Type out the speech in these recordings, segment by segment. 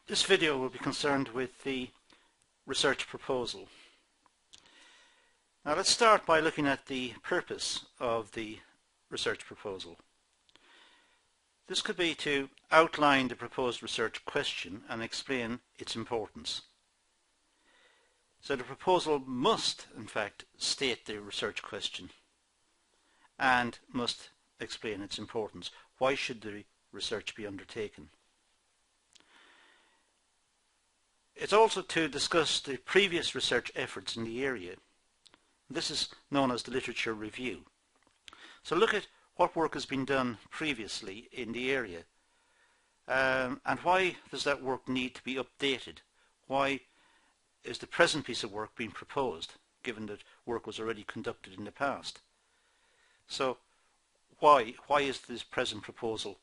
This video will be concerned with the research proposal. Now let's start by looking at the purpose of the research proposal. This could be to outline the proposed research question and explain its importance. So the proposal must, in fact, state the research question and must explain its importance. Why should the research be undertaken? It's also to discuss the previous research efforts in the area. This is known as the literature review. So look at what work has been done previously in the area and why does that work need to be updated? Why is the present piece of work being proposed, given that work was already conducted in the past? So why is this present proposal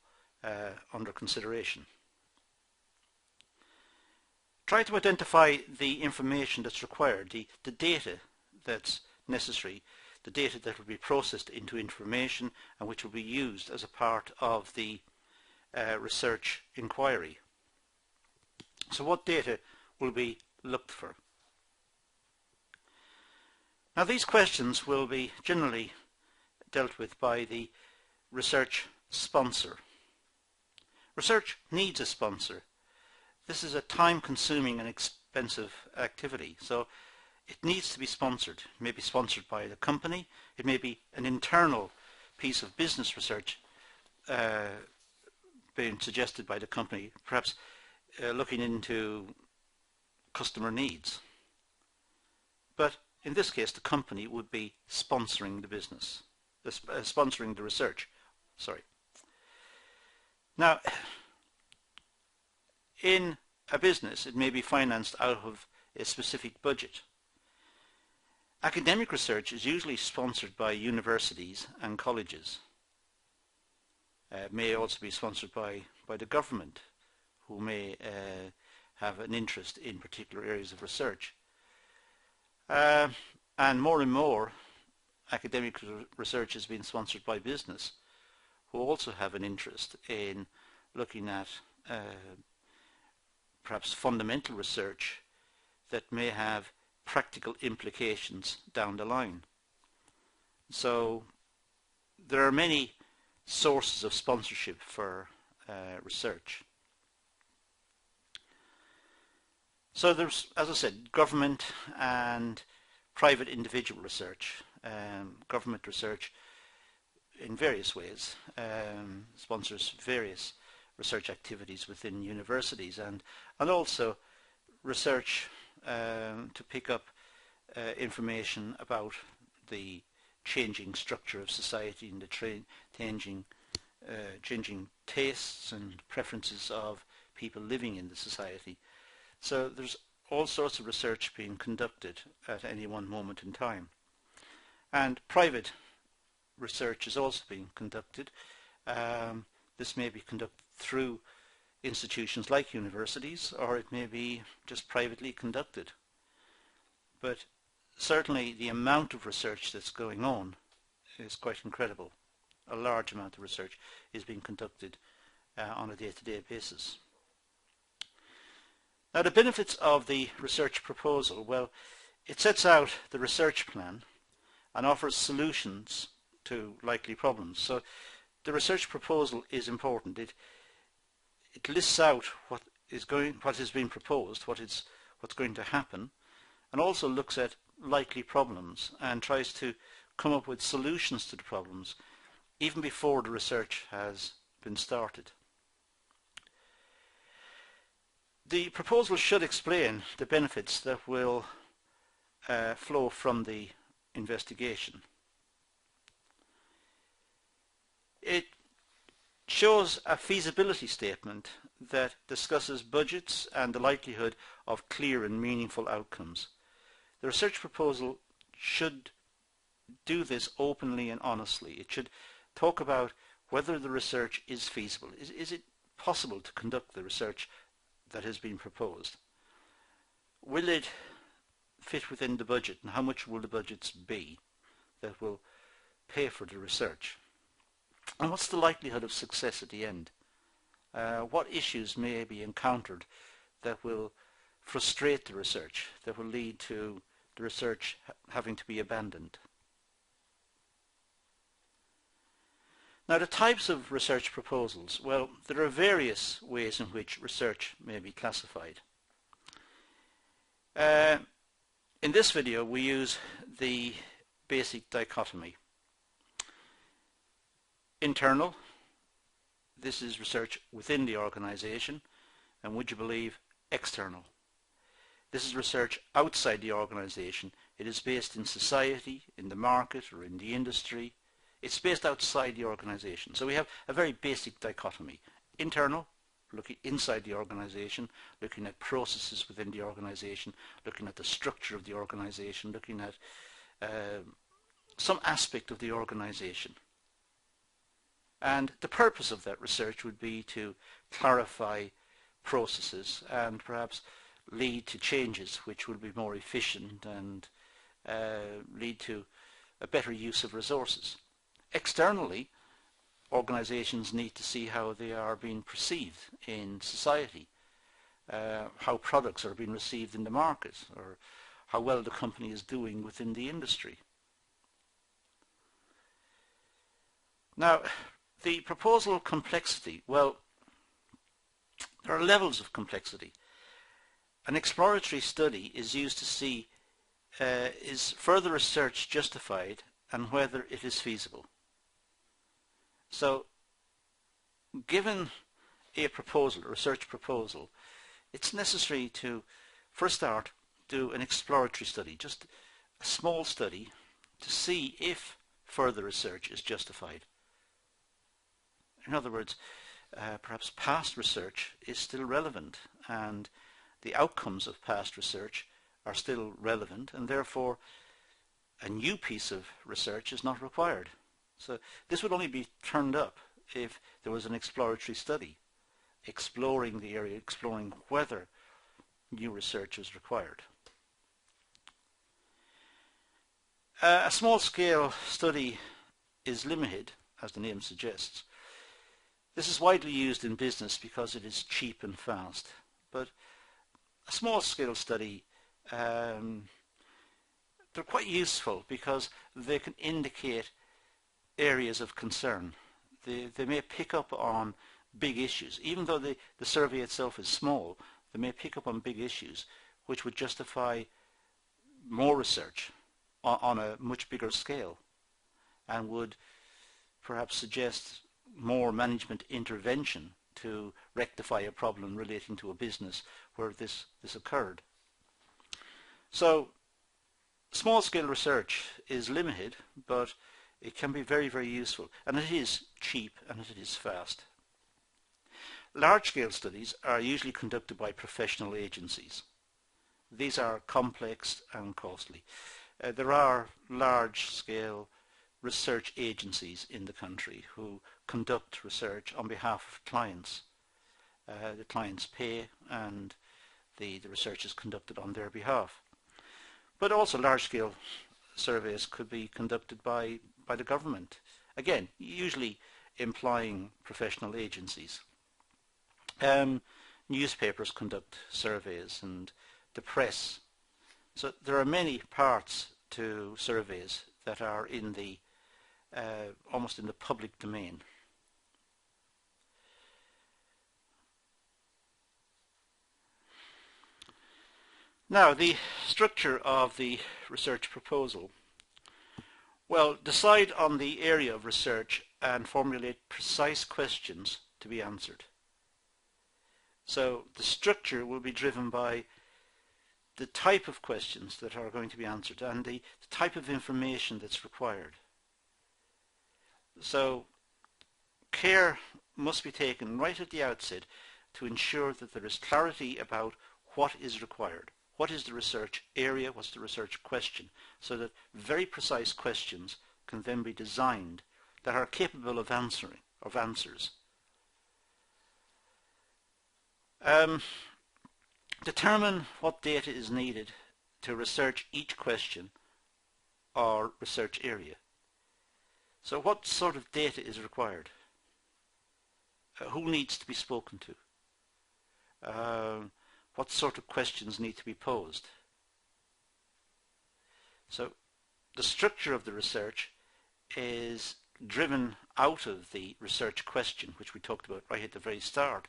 under consideration? Try to identify the information that's required, the data that's necessary, the data that will be processed into information and which will be used as a part of the research inquiry. So what data will be looked for? Now these questions will be generally dealt with by the research sponsor. Research needs a sponsor. This is a time-consuming and expensive activity, so it needs to be sponsored. It may be sponsored by the company, it may be an internal piece of business research being suggested by the company, perhaps looking into customer needs. But in this case the company would be sponsoring the business, sponsoring the research. Now, in a business, it may be financed out of a specific budget. Academic research is usually sponsored by universities and colleges. It may also be sponsored by the government, who may have an interest in particular areas of research. And more academic research is being sponsored by business, who also have an interest in looking at perhaps fundamental research that may have practical implications down the line. So there are many sources of sponsorship for research. So there's, as I said, government and private individual research. Government research in various ways sponsors various research activities within universities and also research to pick up information about the changing structure of society and the changing tastes and preferences of people living in the society. So there's all sorts of research being conducted at any one moment in time. And private research is also being conducted. This may be conducted through institutions like universities, or it may be just privately conducted. But certainly the amount of research that's going on is quite incredible. A large amount of research is being conducted on a day-to-day basis. Now the benefits of the research proposal, well, it sets out the research plan and offers solutions to likely problems. So the research proposal is important. It lists out what is being proposed, what's going to happen, and also looks at likely problems and tries to come up with solutions to the problems even before the research has been started. The proposal should explain the benefits that will flow from the investigation. It shows a feasibility statement that discusses budgets and the likelihood of clear and meaningful outcomes. The research proposal should do this openly and honestly. It should talk about whether the research is feasible. Is it possible to conduct the research that has been proposed? Will it fit within the budget, and how much will the budgets be that will pay for the research? And what's the likelihood of success at the end? What issues may be encountered that will frustrate the research, that will lead to the research having to be abandoned. Now, the types of research proposals, well, there are various ways in which research may be classified. In this video we use the basic dichotomy. Internal, this is research within the organization, and would you believe, external. This is research outside the organization. It is based in society, in the market, or in the industry. It's based outside the organization. So we have a very basic dichotomy. Internal, looking inside the organization, looking at processes within the organization, looking at the structure of the organization, looking at some aspect of the organization. And the purpose of that research would be to clarify processes and perhaps lead to changes which will be more efficient and lead to a better use of resources. Externally, organizations need to see how they are being perceived in society, how products are being received in the market, or how well the company is doing within the industry. Now, the proposal complexity, well, there are levels of complexity. An exploratory study is used to see is further research justified and whether it is feasible. So, given a proposal, a research proposal, it's necessary to, for a start, do an exploratory study, just a small study, to see if further research is justified. In other words, perhaps past research is still relevant, and the outcomes of past research are still relevant, and therefore a new piece of research is not required. So this would only be turned up if there was an exploratory study exploring the area, exploring whether new research is required. A small-scale study is limited, as the name suggests. This is widely used in business because it is cheap and fast. But a small-scale study, they're quite useful because they can indicate areas of concern. They may pick up on big issues. Even though the survey itself is small, they may pick up on big issues which would justify more research on a much bigger scale, and would perhaps suggest more management intervention to rectify a problem relating to a business where this occurred. So small-scale research is limited, but it can be very, very useful, and it is cheap and it is fast. Large-scale studies are usually conducted by professional agencies. These are complex and costly. There are large-scale research agencies in the country who conduct research on behalf of clients. The clients pay and the research is conducted on their behalf. But also large-scale surveys could be conducted by the government, again usually employing professional agencies. Newspapers conduct surveys, and the press. So there are many parts to surveys that are in the almost in the public domain. Now, the structure of the research proposal. Well, decide on the area of research and formulate precise questions to be answered. So the structure will be driven by the type of questions that are going to be answered and the type of information that's required. So care must be taken right at the outset to ensure that there is clarity about what is required. What is the research area? What's the research question? So that very precise questions can then be designed that are capable of answers. Determine what data is needed to research each question or research area. So what sort of data is required? Who needs to be spoken to? what sort of questions need to be posed. So the structure of the research is driven out of the research question, which we talked about right at the very start.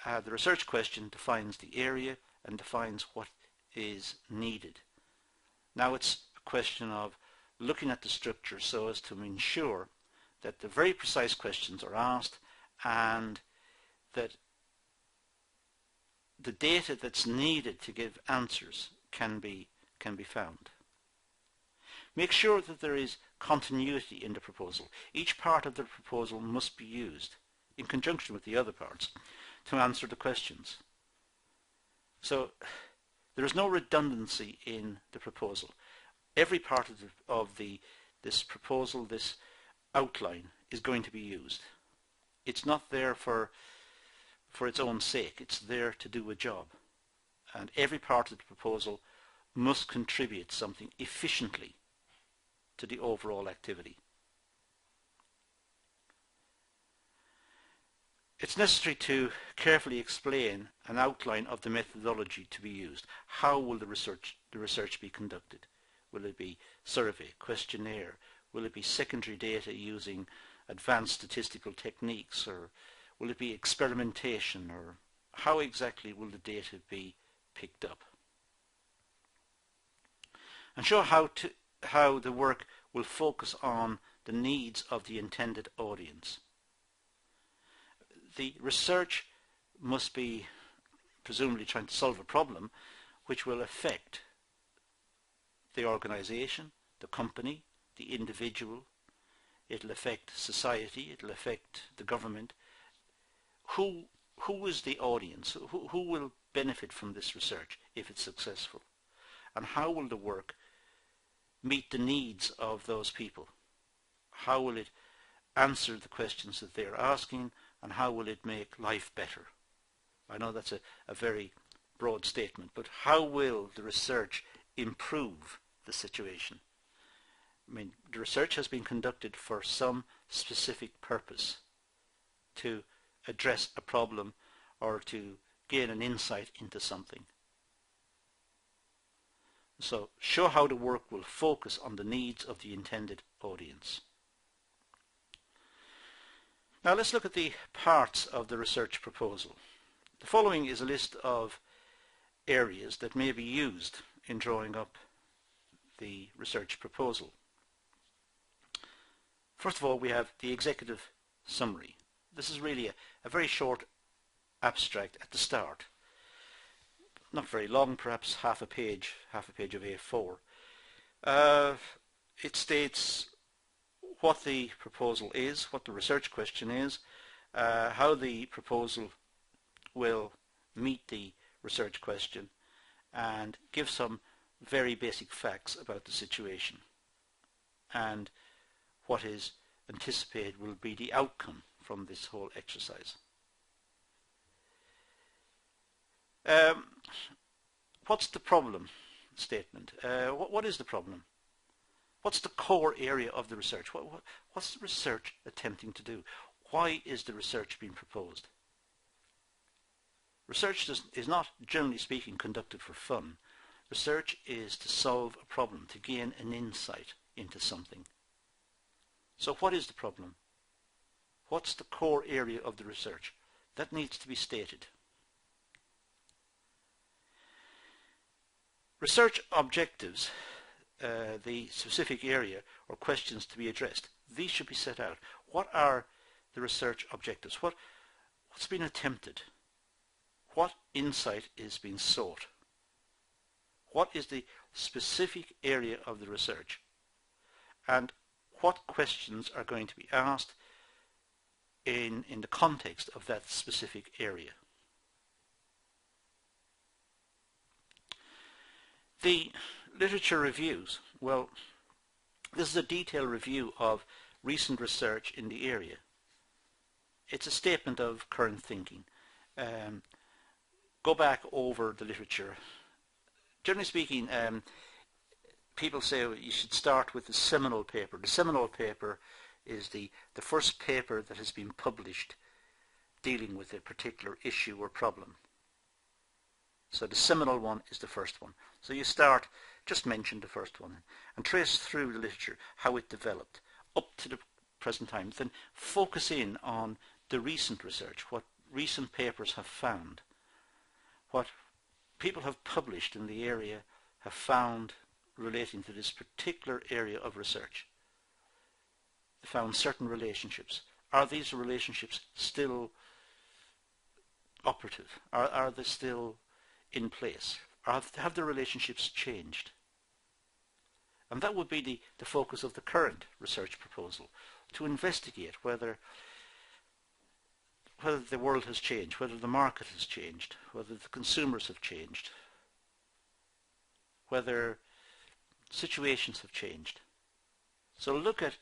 The research question defines the area and defines what is needed. Now it's a question of looking at the structure so as to ensure that the very precise questions are asked and that the data that's needed to give answers can be found. Make sure that there is continuity in the proposal. Each part of the proposal must be used in conjunction with the other parts to answer the questions. So there is no redundancy in the proposal. Every part of this proposal, this outline, is going to be used. It's not there for its own sake. It's there to do a job. And every part of the proposal must contribute something efficiently to the overall activity. It's necessary to carefully explain an outline of the methodology to be used. How will the research be conducted? Will it be survey, questionnaire? Will it be secondary data using advanced statistical techniques? Or will it be experimentation? Or how exactly will the data be picked up? And show how the work will focus on the needs of the intended audience. The research must be presumably trying to solve a problem which will affect the organization, the company, the individual. It'll affect society, it'll affect the government. Who is the audience? Who will benefit from this research if it's successful? And how will the work meet the needs of those people? How will it answer the questions that they're asking, and how will it make life better? I know that's a very broad statement, but how will the research improve the situation? I mean, the research has been conducted for some specific purpose, to address a problem or to gain an insight into something. So show how the work will focus on the needs of the intended audience. Now let's look at the parts of the research proposal. The following is a list of areas that may be used in drawing up the research proposal. First of all, we have the executive summary. This is really a very short abstract at the start. Not very long, perhaps half a page of A4. It states what the proposal is, what the research question is, how the proposal will meet the research question, and give some very basic facts about the situation and what is anticipated will be the outcome from this whole exercise. What's the problem statement? What is the problem? What's the core area of the research? What's the research attempting to do? Why is the research being proposed? Research is not, generally speaking, conducted for fun. Research is to solve a problem, to gain an insight into something. So what is the problem? What's the core area of the research? That needs to be stated. Research objectives, the specific area or questions to be addressed, these should be set out. What are the research objectives? What's been attempted? What insight is being sought? What is the specific area of the research? And what questions are going to be asked in the context of that specific area? The literature reviews, well, this is a detailed review of recent research in the area. It's a statement of current thinking. Go back over the literature. Generally speaking, people say you should start with the seminal paper. The seminal paper is the first paper that has been published dealing with a particular issue or problem. So the seminal one is the first one. So you start, just mention the first one, and trace through the literature how it developed up to the present time. Then focus in on the recent research, what recent papers have found, what people have published in the area have found relating to this particular area of research. They found certain relationships. Are these relationships still operative? Are they still in place? Have the relationships changed? And that would be the focus of the current research proposal, to investigate whether the world has changed, whether the market has changed, whether the consumers have changed, whether situations have changed. So look at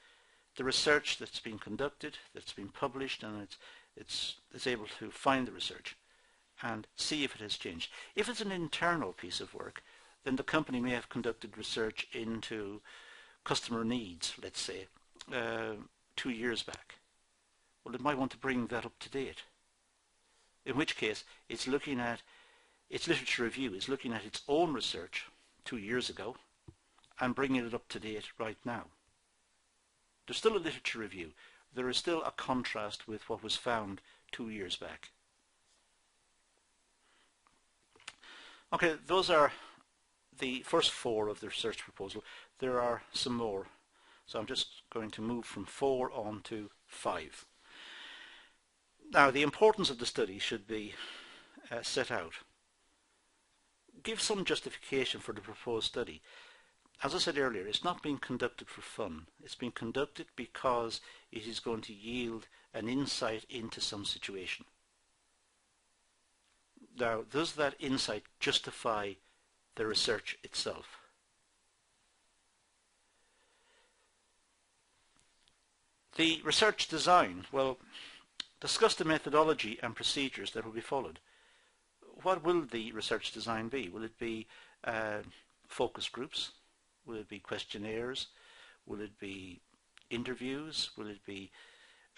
the research that's been conducted, that's been published, and it's able to find the research and see if it has changed. If it's an internal piece of work, then the company may have conducted research into customer needs, let's say, 2 years back. Well, it might want to bring that up to date. In which case, it's looking at its literature review, is looking at its own research 2 years ago and bringing it up to date right now. There's still a literature review. There is still a contrast with what was found 2 years back. Okay, those are the first 4 of the research proposal. There are some more, so I'm just going to move from 4 on to 5. Now, the importance of the study should be set out. Give some justification for the proposed study. As I said earlier, it's not being conducted for fun. It's being conducted because it is going to yield an insight into some situation. Now, does that insight justify the research itself? The research design, well, discuss the methodology and procedures that will be followed. What will the research design be? Will it be focus groups? Will it be questionnaires? Will it be interviews? Will it be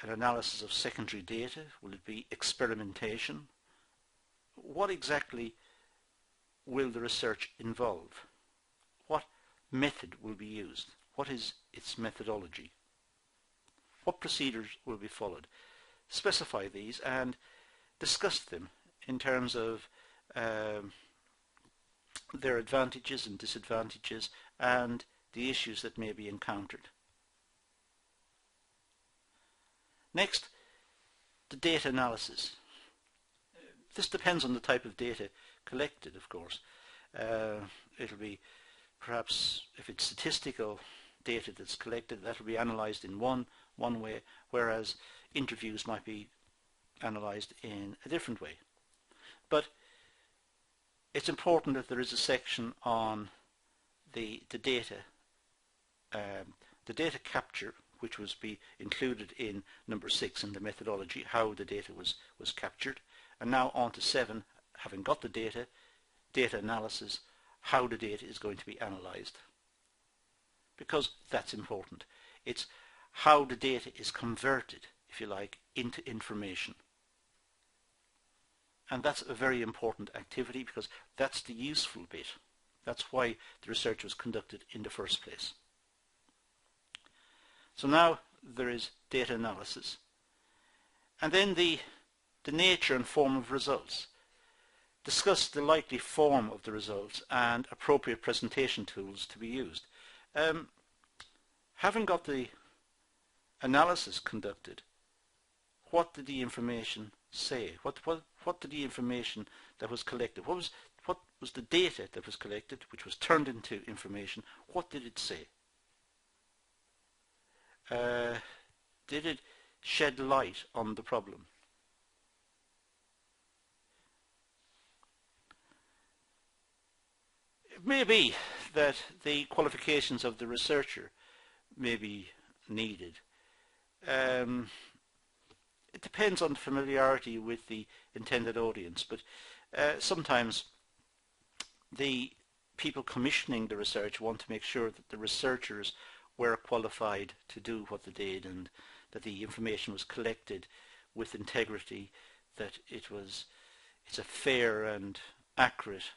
an analysis of secondary data? Will it be experimentation? What exactly will the research involve? What method will be used? What is its methodology? What procedures will be followed? Specify these and discuss them in terms of their advantages and disadvantages and the issues that may be encountered. Next, the data analysis. This depends on the type of data collected, of course. It'll be perhaps, if it's statistical data that's collected, that will be analysed in one way, whereas interviews might be analysed in a different way. But it's important that there is a section on the data capture, which was be included in number 6 in the methodology, how the data was captured. And now on to 7, having got the data analysis, how the data is going to be analysed. Because that's important. It's how the data is converted, if you like, into information. And that's a very important activity because that's the useful bit. That's why the research was conducted in the first place. So now there is data analysis. And then the nature and form of results. Discuss the likely form of the results and appropriate presentation tools to be used. Having got the analysis conducted, what did the information say? What did the information that was collected? What was the data that was collected, which was turned into information? What did it say? Did it shed light on the problem? It may be that the qualifications of the researcher may be needed. It depends on familiarity with the intended audience, but sometimes the people commissioning the research want to make sure that the researchers were qualified to do what they did and that the information was collected with integrity, that it's a fair and accurate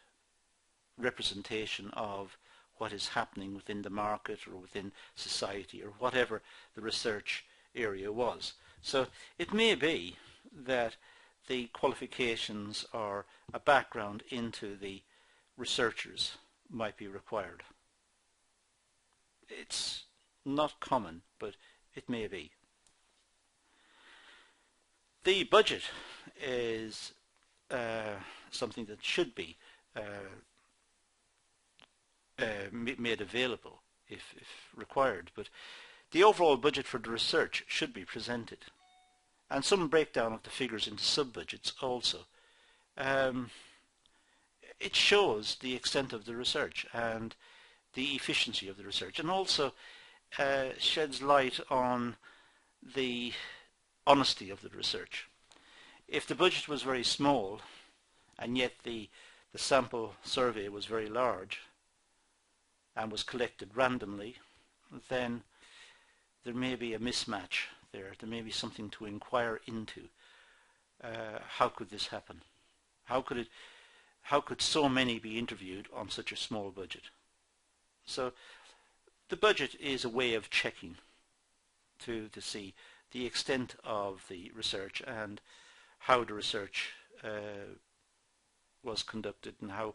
representation of what is happening within the market or within society or whatever the research area was. So it may be that the qualifications or a background into the researchers might be required. It's not common, but it may be. The budget is something that should be made available if required, but the overall budget for the research should be presented, and some breakdown of the figures into sub-budgets also. It shows the extent of the research and the efficiency of the research, and also sheds light on the honesty of the research. If the budget was very small and yet the sample survey was very large and was collected randomly, then there may be a mismatch there. There may be something to inquire into. How could this happen? How could so many be interviewed on such a small budget? So the budget is a way of checking to see the extent of the research and how the research was conducted and how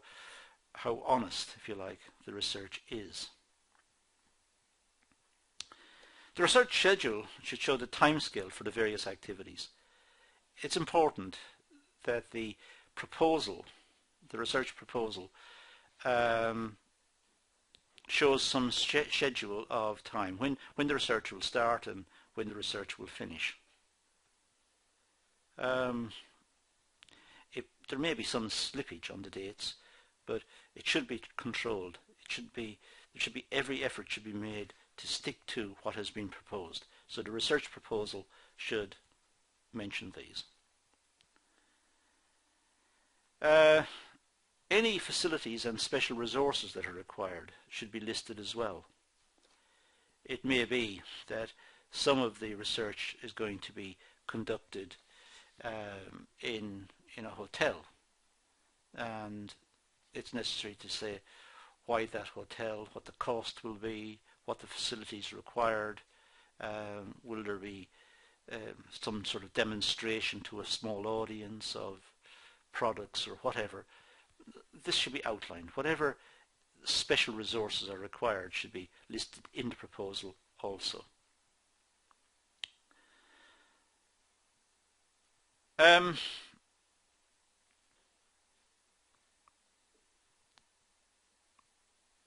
honest, if you like, the research is. The research schedule should show the timescale for the various activities. It's important that the proposal, the research proposal, shows some schedule of time, when the research will start and when the research will finish. There may be some slippage on the dates, but it should be controlled. Every effort should be made to stick to what has been proposed. So the research proposal should mention these. Any facilities and special resources that are required should be listed as well. It may be that some of the research is going to be conducted in a hotel, and it's necessary to say why that hotel, what the cost will be, what the facilities required, will there be some sort of demonstration to a small audience of products or whatever. This should be outlined. Whatever special resources are required should be listed in the proposal also.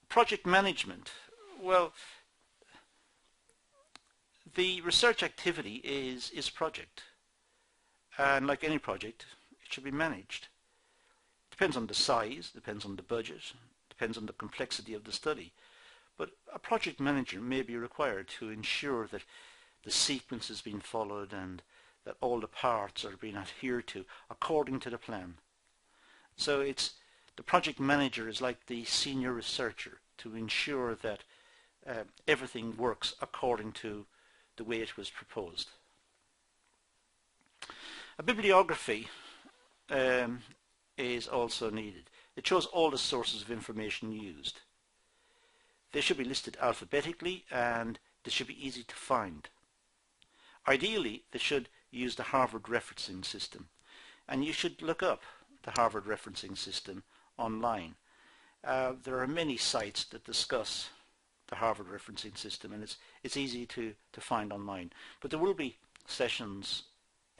Project management. Well, the research activity is a project, and like any project, it should be managed. Depends on the size, depends on the budget, depends on the complexity of the study. But a project manager may be required to ensure that the sequence is being followed and that all the parts are being adhered to according to the plan. So the project manager is like the senior researcher to ensure that everything works according to the way it was proposed. A bibliography is also needed. It shows all the sources of information used. They should be listed alphabetically and they should be easy to find. Ideally, they should use the Harvard referencing system, and you should look up the Harvard referencing system online. There are many sites that discuss the Harvard referencing system, and it's easy to find online. But there will be sessions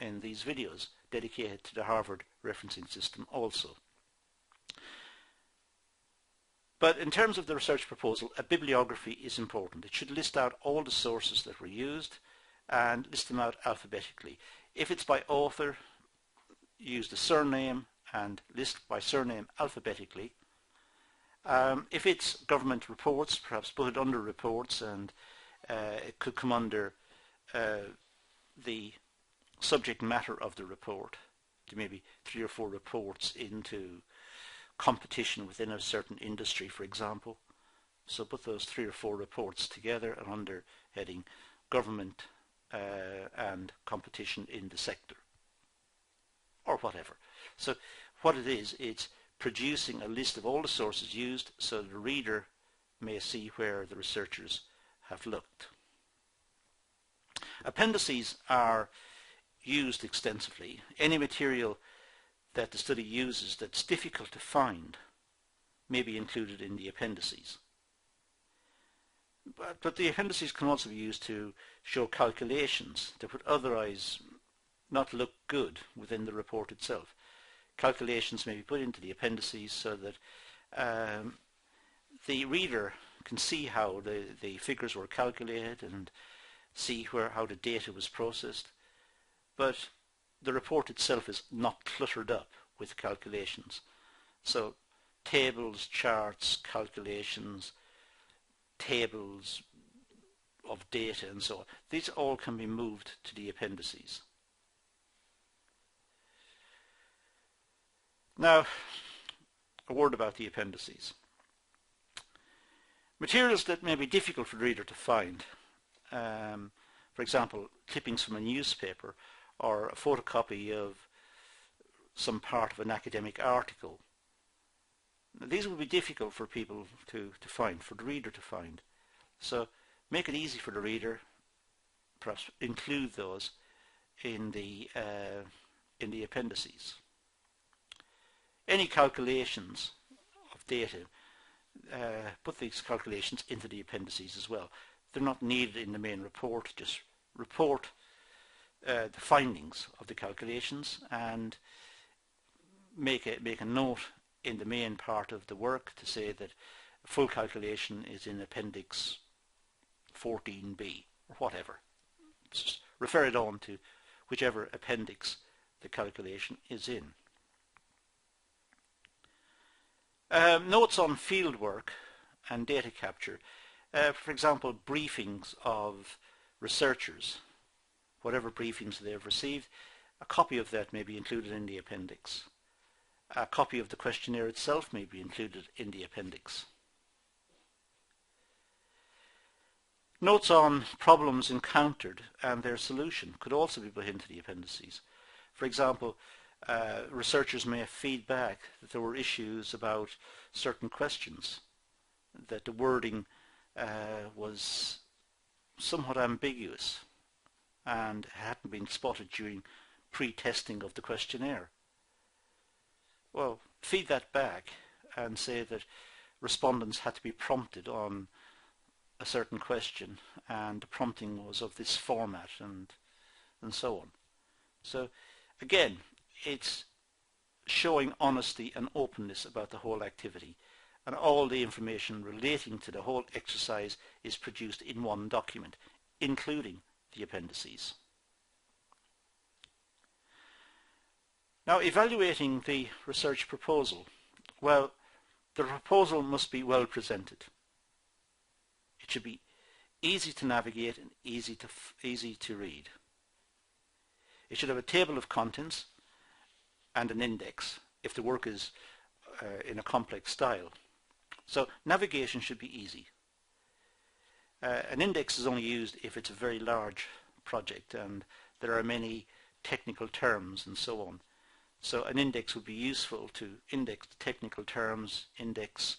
in these videos dedicated to the Harvard referencing system also. But in terms of the research proposal, a bibliography is important. It should list out all the sources that were used and list them out alphabetically. If it's by author, use the surname and list by surname alphabetically. If it's government reports, perhaps put it under reports, and it could come under the subject matter of the report. There may be 3 or 4 reports into competition within a certain industry, for example. So put those 3 or 4 reports together and under heading government and competition in the sector, or whatever. So what it is, it's producing a list of all the sources used so the reader may see where the researchers have looked. Appendices are used extensively. Any material that the study uses that's difficult to find may be included in the appendices. But the appendices can also be used to show calculations that would otherwise not look good within the report itself. Calculations may be put into the appendices so that the reader can see how the figures were calculated and see how the data was processed. But the report itself is not cluttered up with calculations. So tables, charts, calculations, tables of data and so on, these all can be moved to the appendices. Now, a word about the appendices. Materials that may be difficult for the reader to find, for example, clippings from a newspaper or a photocopy of some part of an academic article. These will be difficult for people to find, for the reader to find. So make it easy for the reader, perhaps include those in the appendices. Any calculations of data, put these calculations into the appendices as well. They're not needed in the main report, just report the findings of the calculations and make a note in the main part of the work to say that a full calculation is in Appendix 14b or whatever. Just refer it on to whichever appendix the calculation is in. Notes on field work and data capture. For example, briefings of researchers, whatever briefings they have received, a copy of that may be included in the appendix. A copy of the questionnaire itself may be included in the appendix. Notes on problems encountered and their solution could also be put into the appendices. For example, researchers may have feedback that there were issues about certain questions, that the wording was somewhat ambiguous and hadn't been spotted during pre-testing of the questionnaire. Well, feed that back and say that respondents had to be prompted on a certain question and the prompting was of this format and so on. So again, it's showing honesty and openness about the whole activity, and all the information relating to the whole exercise is produced in one document, including the appendices. Now, evaluating the research proposal. Well, the proposal must be well presented. It should be easy to navigate and easy to read. It should have a table of contents and an index if the work is in a complex style. So navigation should be easy. An index is only used if it's a very large project and there are many technical terms and so on. So an index would be useful to index technical terms, index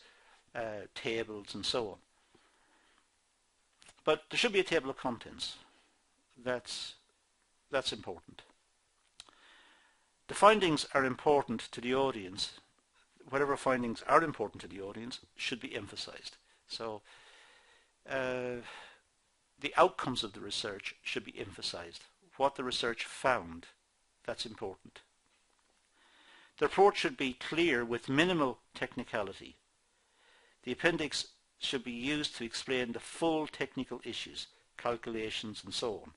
tables and so on. But there should be a table of contents. That's important. The findings are important to the audience. Whatever findings are important to the audience should be emphasized. So the outcomes of the research should be emphasized. What the research found, that's important. The report should be clear with minimal technicality. The appendix should be used to explain the full technical issues, calculations and so on.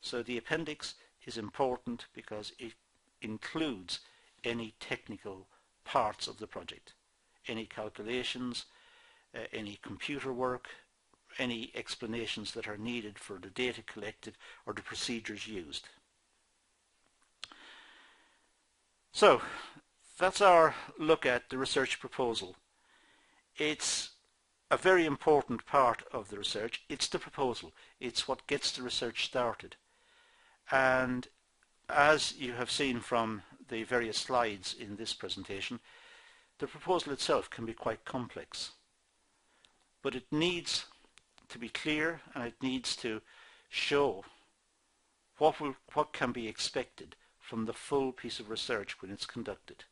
So the appendix is important because it includes any technical parts of the project, any calculations, any computer work, any explanations that are needed for the data collected or the procedures used. So that's our look at the research proposal. It's a very important part of the research. It's the proposal. It's what gets the research started. And as you have seen from the various slides in this presentation, the proposal itself can be quite complex, but it needs to be clear and it needs to show what can be expected from the full piece of research when it's conducted.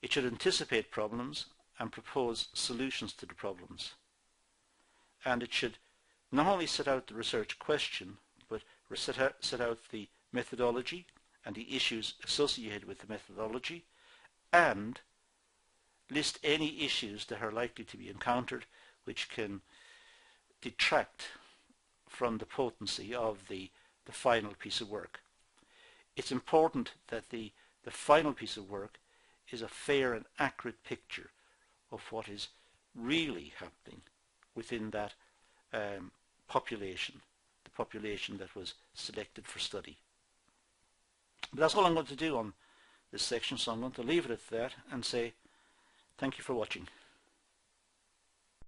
It should anticipate problems and propose solutions to the problems. And it should not only set out the research question, but set out the methodology and the issues associated with the methodology, and list any issues that are likely to be encountered which can detract from the potency of the final piece of work. It's important that the final piece of work is a fair and accurate picture of what is really happening within that population, the population that was selected for study. But that's all I'm going to do on this section, so I'm going to leave it at that and say thank you for watching.